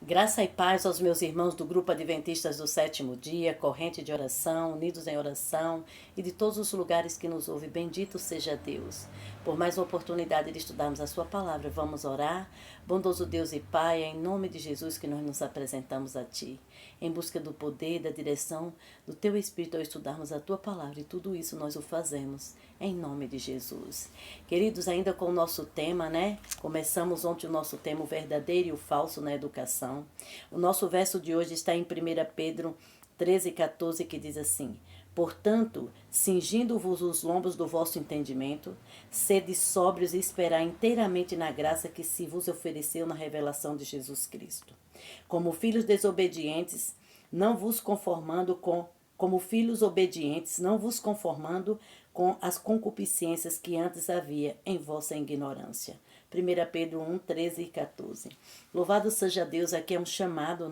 Graça e paz aos meus irmãos do Grupo Adventistas do Sétimo Dia, Corrente de Oração, Unidos em Oração e de todos os lugares que nos ouvem. Bendito seja Deus. Por mais uma oportunidade de estudarmos a sua palavra, vamos orar. Bondoso Deus e Pai, é em nome de Jesus que nós nos apresentamos a Ti, em busca do poder, da direção do Teu Espírito ao estudarmos a Tua palavra. E tudo isso nós o fazemos em nome de Jesus. Queridos, ainda com o nosso tema, Começamos ontem o nosso tema, o verdadeiro e o falso na educação. O nosso verso de hoje está em 1 Pedro 13,14, que diz assim: Portanto, cingindo-vos os lombos do vosso entendimento, sede sóbrios e esperai inteiramente na graça que se vos ofereceu na revelação de Jesus Cristo. Como filhos desobedientes, não vos conformando com como filhos obedientes, não vos conformando com as concupiscências que antes havia em vossa ignorância. 1 Pedro 1, 13 e 14. Louvado seja Deus, aqui é um chamado,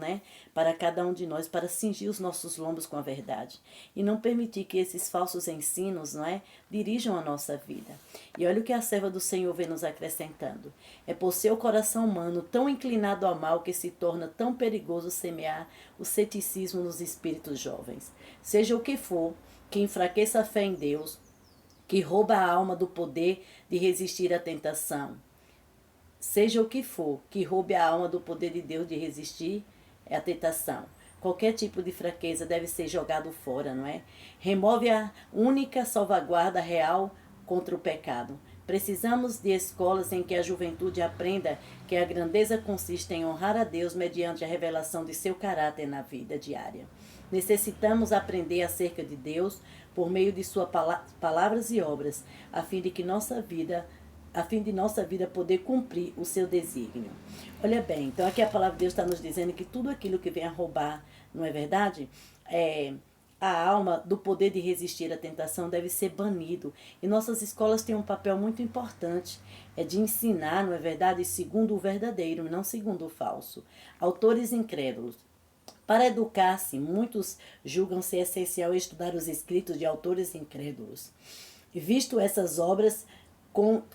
para cada um de nós, para cingir os nossos lombos com a verdade. E não permitir que esses falsos ensinos, dirijam a nossa vida. E olha o que a serva do Senhor vem nos acrescentando. É por seu coração humano tão inclinado ao mal que se torna tão perigoso semear o ceticismo nos espíritos jovens. Seja o que for, que enfraqueça a fé em Deus, que rouba a alma do poder de resistir à tentação. Seja o que for, que roube a alma do poder de Deus de resistir à tentação. Qualquer tipo de fraqueza deve ser jogado fora, não é? Remove a única salvaguarda real contra o pecado. Precisamos de escolas em que a juventude aprenda que a grandeza consiste em honrar a Deus mediante a revelação de seu caráter na vida diária. Necessitamos aprender acerca de Deus por meio de suas palavras e obras, a fim de nossa vida poder cumprir o seu desígnio. Olha bem, então aqui a palavra de Deus está nos dizendo que tudo aquilo que vem a roubar, não é verdade? A alma do poder de resistir à tentação deve ser banido. E nossas escolas têm um papel muito importante, de ensinar, não é verdade, segundo o verdadeiro, não segundo o falso. Autores incrédulos. Para educar-se, muitos julgam ser essencial estudar os escritos de autores incrédulos. Visto essas obras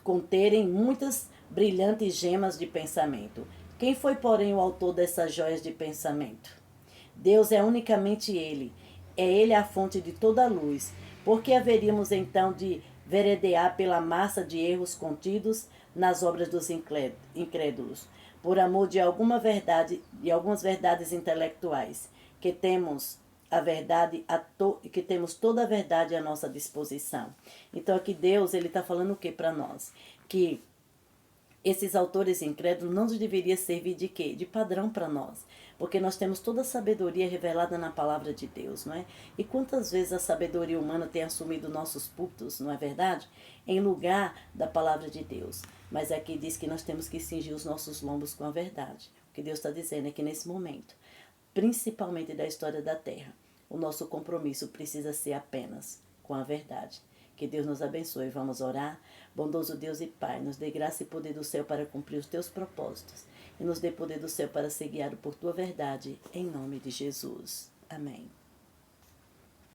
conterem muitas brilhantes gemas de pensamento. Quem foi, porém, o autor dessas joias de pensamento? Deus é unicamente Ele. É Ele a fonte de toda a luz. Por que haveríamos então de veredear pela massa de erros contidos nas obras dos incrédulos? Por amor de algumas verdades intelectuais, que temos que temos toda a verdade à nossa disposição. Então aqui Deus, ele está falando o que para nós? Que esses autores incrédulos não nos deveria servir de quê? De padrão para nós. Porque nós temos toda a sabedoria revelada na palavra de Deus, não é? E quantas vezes a sabedoria humana tem assumido nossos púlpitos, não é verdade? Em lugar da palavra de Deus. Mas aqui diz que nós temos que cingir os nossos lombos com a verdade. O que Deus está dizendo é que nesse momento, principalmente da história da Terra, o nosso compromisso precisa ser apenas com a verdade. Que Deus nos abençoe. Vamos orar. Bondoso Deus e Pai, nos dê graça e poder do céu para cumprir os teus propósitos. E nos dê poder do céu para ser guiado por tua verdade, em nome de Jesus. Amém.